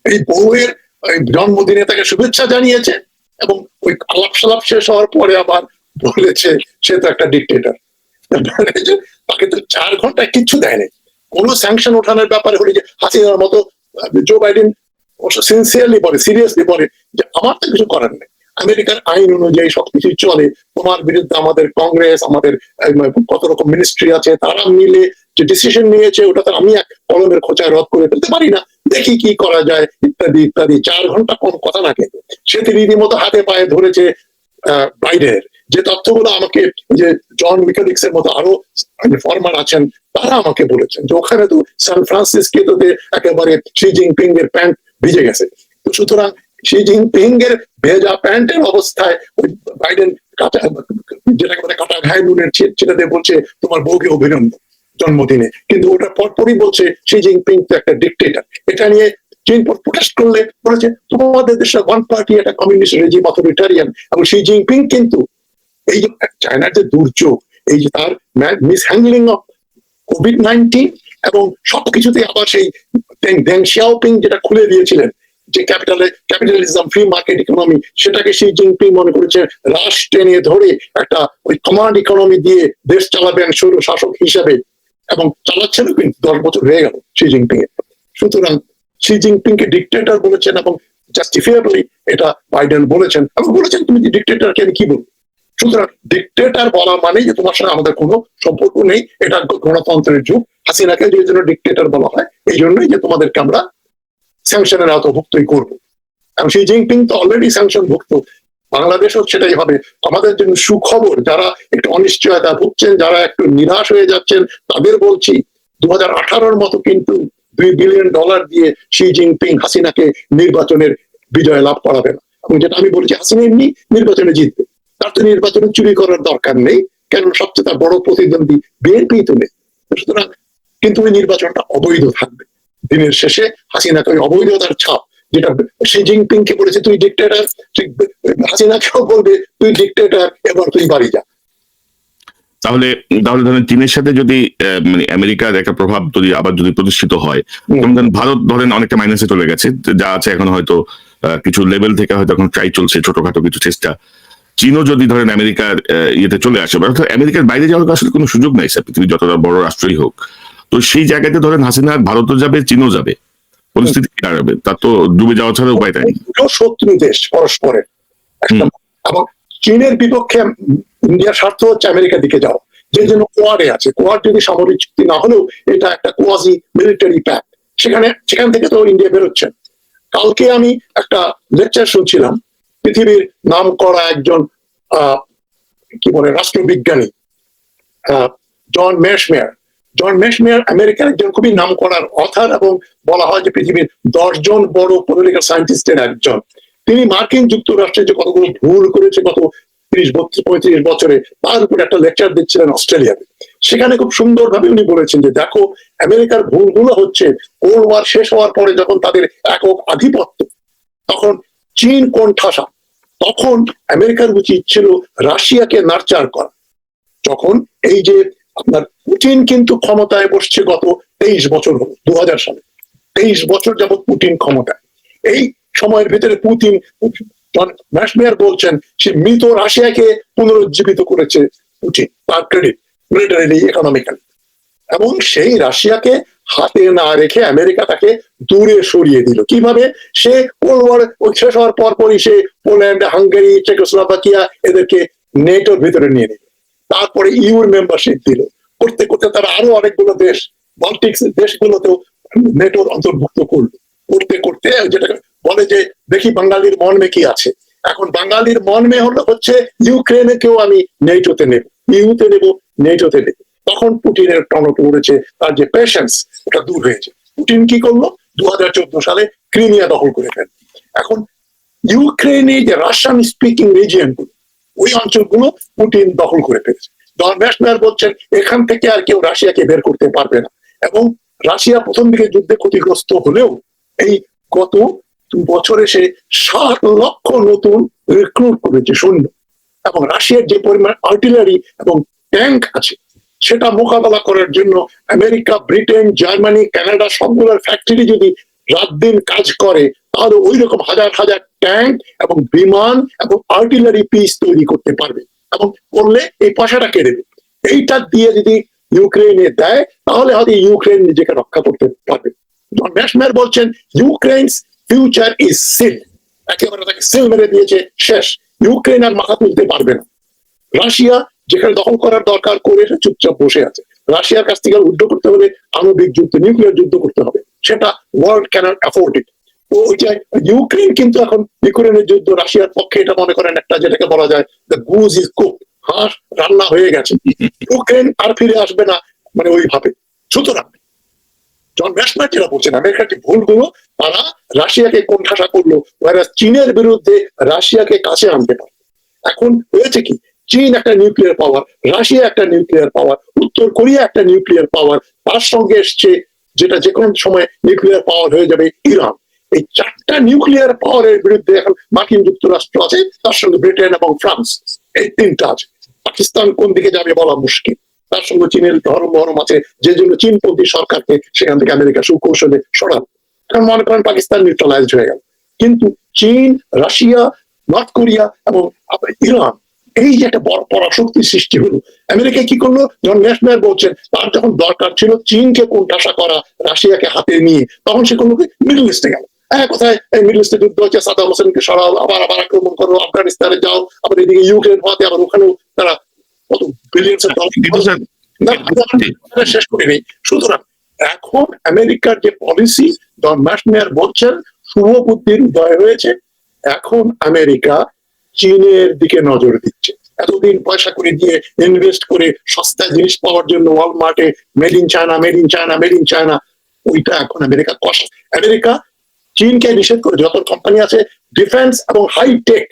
S2: এই বউয়ের জন্মদিনে তাকে শুভেচ্ছা জানিয়েছে, এবং ওই আলাপ সালাপ শেষ হওয়ার পরে আবার বলেছে সে তো একটা ডিক্টেটর। তাকে তো 4 ঘন্টা কিচ্ছু দেয়নি। কোন স্যাংশন ওঠানোর ব্যাপারে হলে যে হাসিনার মতো জো বাইডেন সিনসিয়ারলি বলে, সিরিয়াসলি বলে যে আমার তো কিছু করার নেই, আমেরিকার আইন অনুযায়ী সবকিছু চলে, তোমার বিরুদ্ধে আমাদের কংগ্রেস, আমাদের কত রকম মিনিস্ট্রি আছে, তারা মিলে যে ডিসিশন নিয়েছে ওটা তো আমি এক কলমের খোঁচায় রদ করে ফেলতে পারি না, দেখি কি করা যায়, ইত্যাদি ইত্যাদি। 4 ঘন্টা কম কথা না, কিন্তু সে রীতিমতো হাতে পায়ে ধরেছে বাইডেনের। যে তথ্যগুলো আমাকে, যে জন উইকিলিক্স এর মতো আরো ফরমার আছেন, তারা আমাকে বলেছেন যে ওখানে তো সান ফ্রান্সিসকোতে একেবারে শি জিনপিং এর প্যান্ট ভিজে গেছে। তো সুতরাং শি জিনপিং এর ভেজা প্যান্টের অবস্থায় ওই বাইডেন যেটাকে বলে কাটা ঘায়ে নুনের ছেলেদের বলছে তোমার বউকে অভিনন্দন জন্মদিনে, কিন্তু ওটার পরপরই বলছে শি জিনপিং তো একটা ডিক্টেটর। এটা নিয়ে চীন প্রোটেস্ট করলে বলেছে তোমাদের দেশে ওয়ান পার্টি একটা কমিউনিস্ট রেজিম, অথরিটারিয়ান। এবং শি জিনপিং কিন্তু এই যে চায়নার যে দুর্যোগ, এই যে তার মিস হ্যান্ডলিং অফ কোভিড-19 এবং সবকিছুতে আবার সেই দেং শিয়াওপিং যেটা খুলে দিয়েছিলেন, যে ক্যাপিটালিজম, ফ্রি মার্কেট ইকোনমি, সেটাকে শি জিনপিং মনে করেছে রাশ টেনে ধরে একটা ওই কমান্ড ইকোনমি দিয়ে দেশ চালাবেন স্বৈর শাসক হিসাবে, এবং চালাচ্ছেনও, কিন্তু 10 বছর হয়ে গেল শি জিনপিং এর। সুতরাং শি জিনপিং কে ডিক্টেটর বলেছেন, এবং জাস্টিফিয়েবলি এটা বাইডেন বলেছেন, এবং বলেছেন তুমি ডিক্টেটরকে আমি কি বলবো। সুতরাং ডিক্টেটর বলা মানে যে তোমার সঙ্গে আমাদের কোনো সম্পর্ক নেই, এটা গণতন্ত্রের যুগ, হাসিনাকে যে জন্য ডিক্টেটর বলা হয় এই জন্যই যে তোমাদেরকে আমরা স্যাংশনের আওতাভুক্তই করবো। এবং শি জিনপিং তো অলরেডি স্যাংশন ভুক্ত, বাংলাদেশও সেটাই হবে। আমাদের জন্য সুখবর, যারা একটু অনিশ্চয়তা ভুগছেন, যারা একটু নিরাশ হয়ে যাচ্ছেন, তাদের বলছি 2018-র মতো কিন্তু $2 বিলিয়ন দিয়ে শি জিনপিং হাসিনাকে নির্বাচনের বিজয় লাভ করাবে না। এবং যেটা আমি বলেছি, হাসিনা এমনি নির্বাচনে জিতবে, তার তো নির্বাচনে চুরি করার দরকার নেই, কেন সবচেয়ে তার বড় প্রতিদ্বন্দ্বী বিএনপি তো নেই। সুতরাং কিন্তু ওই নির্বাচনটা অবৈধ থাকবে। দিনের শেষে হাসিনাকে ওই অবৈধতার ছাপ, যেটা শি জিনপিং কে বলেছে তুই ডিক্টেটর, হাসিনাকেও বলবে তুই ডিক্টেটর, এবার তুই বাড়ি যা।
S1: তাহলে তাহলে ধরেন চীনের সাথে যদি মানে আমেরিকার একটা প্রভাব যদি প্রতিষ্ঠিত হয়, যেমন ভারত ধরেন অনেকটা মাইনাসে চলে গেছে, যা আছে এখন হয়তো কিছু লেভেল থেকে হয়তো এখন ট্রাই চলছে, ছোটখাটো কিছু চেষ্টা। চীনও যদি ধরেন আমেরিকার ইয়েতে চলে আসে, অর্থাৎ আমেরিকার বাইরে যাওয়ার আসলে কোনো সুযোগ নাই স্যার, পৃথিবীর যতটা বড় রাষ্ট্রই হোক। তো সেই জায়গাতে ধরেন হাসিনা ভারতও যাবে, চীনও যাবে, পরিস্থিতি কি দাঁড়াবে? তার তো ডুবে যাওয়া ছাড়া উপায় নাই।
S2: শত্রু দেশ পরস্পরের, এবং চীনের বিপক্ষে ইন্ডিয়ার স্বার্থ হচ্ছে আমেরিকার দিকে যাওয়া, যে জন্য কোয়াডে আছে। কোয়াড যদি সামরিক চুক্তি না হলেও এটা একটা কোয়াজি মিলিটারি প্যাক্ট, সেখান থেকে তো ইন্ডিয়া বেরোচ্ছে। কালকে আমি একটা লেকচার শুনছিলাম, পৃথিবীর নাম করা একজন কি বলে রাষ্ট্রবিজ্ঞানী জন মেশমেয়ার আমেরিকার একজন খুবই নাম করার অথার, এবং বলা হয় যে পৃথিবীর 10 জন বড় পলিটিক্যাল সায়েন্টিস্টের একজন। তিনি মার্কিন যুক্তরাষ্ট্রে যে কতগুলো ভুল করেছে গত 30-35 বছরে, তার উপর একটা লেকচার দিচ্ছিলেন অস্ট্রেলিয়াতে। সেখানে খুব সুন্দরভাবে উনি বলেছেন যে দেখো, আমেরিকার ভুলগুলো হচ্ছে কোল্ড ওয়ার শেষ হওয়ার পরে যখন তাদের একক আধিপত্য, তখন চীন কোণঠাসা, তখন আমেরিকার উচিত ছিল রাশিয়াকে নার্চার করা। যখন এই যে আপনার পুতিন কিন্তু ক্ষমতায় বসছে গত 23 বছর হলো, 2000 সালে 23 বছর যাবৎ পুতিন ক্ষমতায়। এই সময়ের ভিতরে পুতিন, ম্যাশমেয়ার বলছেন, সে মৃত রাশিয়াকে পুনরুজ্জীবিত করেছে পুতিন, তার ক্রেডিট মিলিটারিলি, ইকোনমিক্যালি। এবং সেই রাশিয়াকে হাতে না রেখে আমেরিকা তাকে দূরে সরিয়ে দিল। কিভাবে? সে কোল্ড ওয়ার শেষ হওয়ার পরপরই সে পোল্যান্ড, হাঙ্গেরি, চেকোস্লোভাকিয়া এদেরকে নেটোর ভিতরে নিয়ে নিল, তারপরে ইউর মেম্বারশিপ দিল, করতে করতে তারা আরো অনেকগুলো দেশ, বাল্টিক দেশগুলোতেও নেটোর অন্তর্ভুক্ত করলো, করতে করতে যেটা বলে যে দেখি বাঙালির মর্মে কি আছে। এখন বাঙালির মর্মে হচ্ছে ইউক্রেনকেও আমি নেটোতে নেব, ইউতে নেব, নেটোতে নেব। তখন পুটিনের টনক উড়েছে, তার যে পেশেন্স ওটা দূর হয়েছে। পুটিন কি করলো? 2014 সালে ক্রিমিয়া দখল করে ফেল। এখন ইউক্রেনে যে রাশিয়ান স্পিকিং রিজিয়ন গুলো, ওই অঞ্চলগুলো পুটিন দখল করে ফেলেছে। জন মেশমেয়ার বলছেন এখান থেকে আর কেউ রাশিয়াকে বের করতে পারবে না। এবং রাশিয়া প্রথম দিকে যুদ্ধে ক্ষতিগ্রস্ত হলেও এই গত 2 বছরে সে 7 লক্ষ নতুন রিক্রুট করেছে সৈন্য, এবং রাশিয়ার যে পরিমাণ আর্টিলারি এবং ট্যাঙ্ক আছে সেটা মোকাবেলা করার জন্য আমেরিকা, ব্রিটেন, জার্মানি, কানাডা সবগুলোর ফ্যাক্টরি যদি রাত দিন কাজ করে, তাহলে ওই রকম হাজার হাজার ট্যাঙ্ক এবং বিমান এবং আর্টিলারি পিস তৈরি করতে পারবে, এবং করলে এই পয়সাটা কেড়ে দেবে। এইটা দিয়ে যদি ইউক্রেনে দেয়, তাহলে হয়তো ইউক্রেন নিজেকে রক্ষা করতে পারবে। জন মেশমেয়ার বলছেন ইউক্রেনস ফিউচার ইজ সিল, একেবারে তাকে সিল মেরে দিয়েছে, শেষ। ইউক্রেন আর মাথা তুলতে পারবে না। রাশিয়া যেখানে দখল করার দরকার করে চুপচাপ বসে আছে। রাশিয়ার কাছ থেকে যুদ্ধ করতে হলে আণবিক যুদ্ধ, নিউক্লিয়ার যুদ্ধ করতে হবে, সেটা ওয়ার্ল্ড ক্যানট অ্যাফোর্ড ইট। ওই যে ইউক্রেন কিন্তু এখন ইউক্রেনের যুদ্ধ রাশিয়ার পক্ষে এটা মনে করেন একটা, যেটাকে বলা যায় দ্য গুজ ইজ কুকড, হাঁস রান্না হয়ে গেছে। ইউক্রেন আর ফিরে আসবে না মানে ওইভাবে। সুতরাং জন মেশমেয়ার যেটা বলছেন, আমেরিকার যে ভুলগুলো, তারা রাশিয়াকে কোণঠাসা করলো, চীনের বিরুদ্ধে রাশিয়াকে কাছে আনতে পারে। এখন হয়েছে কি, চীন একটা নিউক্লিয়ার পাওয়ার, রাশিয়া একটা নিউক্লিয়ার পাওয়ার, উত্তর কোরিয়া একটা নিউক্লিয়ার পাওয়ার, তার সঙ্গে এসছে যেটা যে কোনো সময় নিউক্লিয়ার পাওয়ার হয়ে যাবে ইরান। এই 4টা নিউক্লিয়ার পাওয়ারের বিরুদ্ধে এখন মার্কিন যুক্তরাষ্ট্র আছে, তার সঙ্গে ব্রিটেন এবং ফ্রান্স, এই 3টা আছে। পাকিস্তান কোন দিকে যাবে বলা মুশকিল, তার সঙ্গে চীনের ধর্ম আছে, যে জন্য চীনপন্থী সরকারকে সেখান থেকে আমেরিকা সুকৌশলে সরাল। এখন মনে করেন পাকিস্তান নিউট্রালাইজড হয়ে গেল, কিন্তু চীন, রাশিয়া, নর্থ কোরিয়া এবং ইরান, এই যে একটা বড় পরাশক্তির সৃষ্টি হলো। আমেরিকা কি করলো? জন মেশমেয়ার বলছেন তার যখন দরকার ছিল চীনকে কোণঠাসা করা, রাশিয়াকে হাতে নিয়ে, তখন সে করলো মিডল ইস্টে গেল। কোথায় এই মিডল ইস্টে যুদ্ধ হচ্ছে, সাদ্দাম হোসেনকে সরাও, আবার আক্রমণ করো, আফগানিস্তানে যাও, আবার এদিকে ইউক্রেন হওয়াতে আবার ওখানেও তারা কত বিলিয়ন ডলার শেষ করে নেই। সুতরাং এখন আমেরিকার যে পলিসি, জন মেশমেয়ার বলছেন শুভ বুদ্ধির উদয় হয়েছে। এখন আমেরিকা চীনের দিকে নজর দিচ্ছে। এতদিন পয়সা করে দিয়ে ইনভেস্ট করে সস্তায় জিনিস পাওয়ার জন্য ওয়ালমার্টে made in China, made in China, made in China, ওইটা এখন আমেরিকা কষ্ট। আমেরিকা চীনকে নিষেধ করে, যত কোম্পানি আছে ডিফেন্স এবং হাইটেক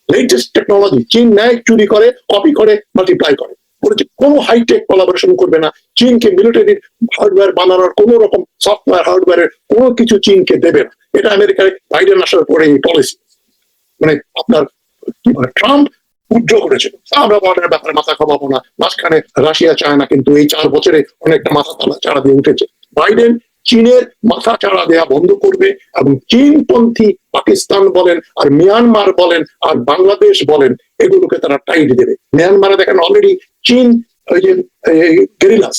S2: লেটেস্ট টেকনোলজি চীন নেয়, চুরি করে, কপি করে, মাল্টিপ্লাই করে, বলেছে কোনো হাইটেক কোলাবোরেশন করবে না। চীনকে মিলিটারি হার্ডওয়্যার বানানোর কোন রকম সফটওয়্যার হার্ডওয়্যারের কোনো কিছু চীনকে দেবে না। এটা আমেরিকার বাইডেন আসার পরে এই পলিসি। মানে আপনার কি বলে, ট্রাম্প উজ্জ্ব করেছিল আমরা বর্ডারের ব্যাপারে মাথা খাওয়াবো না, মাঝখানে রাশিয়া চায় না, কিন্তু এই 4 বছরে অনেকটা মাথা চাড়া দিয়ে উঠেছে। বাইডেন চীনের মাথা চাড়া দেয়া বন্ধ করবে এবং চীনপন্থী পাকিস্তান বলেন আর মিয়ানমার বলেন আর বাংলাদেশ বলেন, এগুলোকে তারা টাইট দেবে। মিয়ানমারে দেখেন অলরেডি চীন ওই যে গেরিলাস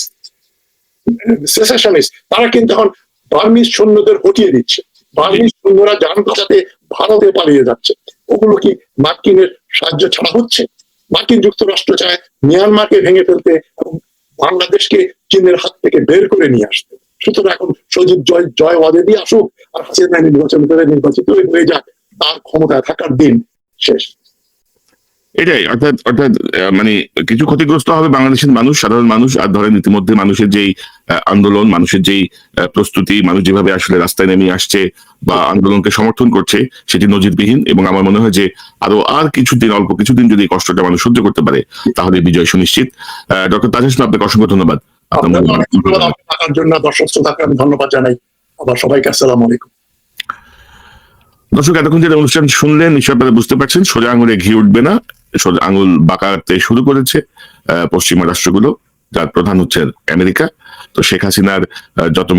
S2: সেসেশনিস্ট, তারা কিন্তু এখন বার্মিজ সৈন্যদের হটিয়ে দিচ্ছে। বার্মিজ সৈন্যরা যান বাঁচাতে ভারতে পালিয়ে যাচ্ছে। ওগুলো কি মার্কিনের সাহায্য ছাড়া হচ্ছে? মার্কিন যুক্তরাষ্ট্র চায় মিয়ানমারকে ভেঙে ফেলতে এবং বাংলাদেশকে চীনের হাত থেকে বের করে নিয়ে আসতে। সুতরাং এখন সজীব জয় ওয়াজেদি আসুক আর হাসিনা নির্বাচন করে নির্বাচিত হয়ে যাক, তার ক্ষমতায় থাকার দিন শেষ।
S1: এটাই অর্থাৎ অর্থাৎ মানে কিছু ক্ষতিগ্রস্ত হবে বাংলাদেশের মানুষ, সাধারণ মানুষ। আর ধরেন ইতিমধ্যে মানুষের যেই আন্দোলন, মানুষের যেই প্রস্তুতি, মানুষ যেভাবে আসলে রাস্তায় নেমে আসছে বা আন্দোলনকে সমর্থন করছে, সেটি নজিরবিহীন। এবং আমার মনে হয় যে আর কিছুদিন, অল্প কিছুদিন যদি এই কষ্টটা মানুষ সহ্য করতে পারে, তাহলে বিজয় সুনিশ্চিত। ডক্টর তাজেশ, আপনাকে অসংখ্য ধন্যবাদ
S2: থাকার জন্য। দর্শক শ্রোতাকে আমি ধন্যবাদ জানাই। আবার সবাইকে আসসালামু আলাইকুম।
S1: দর্শক, এতক্ষণ যে অনুষ্ঠান শুনলেন, নিশ্চয় আপনারা বুঝতে পারছেন সোজা আঙুলে ঘি উঠবে না। সোজা আঙুল বাঁকাতে শুরু করেছে পশ্চিমা রাষ্ট্রগুলো, যার প্রধান হচ্ছে আমেরিকা। তো শেখ হাসিনার যত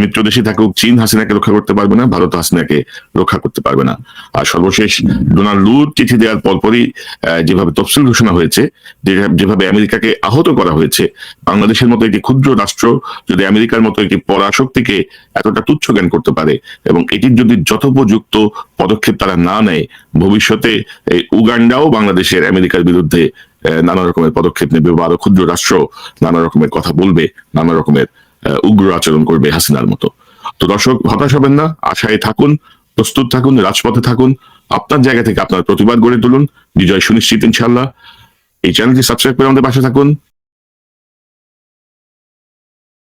S1: মিত্র দেশে থাকুক, চীন হাসিনাকে রক্ষা করতে পারবে না, ভারত হাসিনাকে রক্ষা করতে পারবে না। আর সর্বশেষ ডোনাল্ড লুর চিঠি দেওয়ার পরপরই যেভাবে তফসিল ঘোষণা হয়েছে, যেভাবে আমেরিকাকে আহত করা হয়েছে, বাংলাদেশের মতো একটি ক্ষুদ্র রাষ্ট্র যদি আমেরিকার মতো একটি পরাশক্তিকে এতটা তুচ্ছ জ্ঞান করতে পারে, এবং এটির যদি যথোপযুক্ত পদক্ষেপ তারা না নেয়, ভবিষ্যতে এই উগান্ডাও বাংলাদেশের আমেরিকার বিরুদ্ধে নানা রকমের পদক্ষেপ নেবে, বা আরো ক্ষুদ্র রাষ্ট্র নানা রকমের কথা বলবে, নানা রকমের উগ্র আচরণ করবে হাসিনার মতো। তো দর্শক, হতাশ হবেন না, আশায় থাকুন, প্রস্তুত থাকুন, রাজপথে থাকুন, আপনার জায়গা থেকে আপনার প্রতিবাদ গড়ে তুলুন, বিজয় সুনিশ্চিত ইনশাল্লাহ। এই চ্যানেলটি সাবস্ক্রাইব করে আমাদের পাশে থাকুন।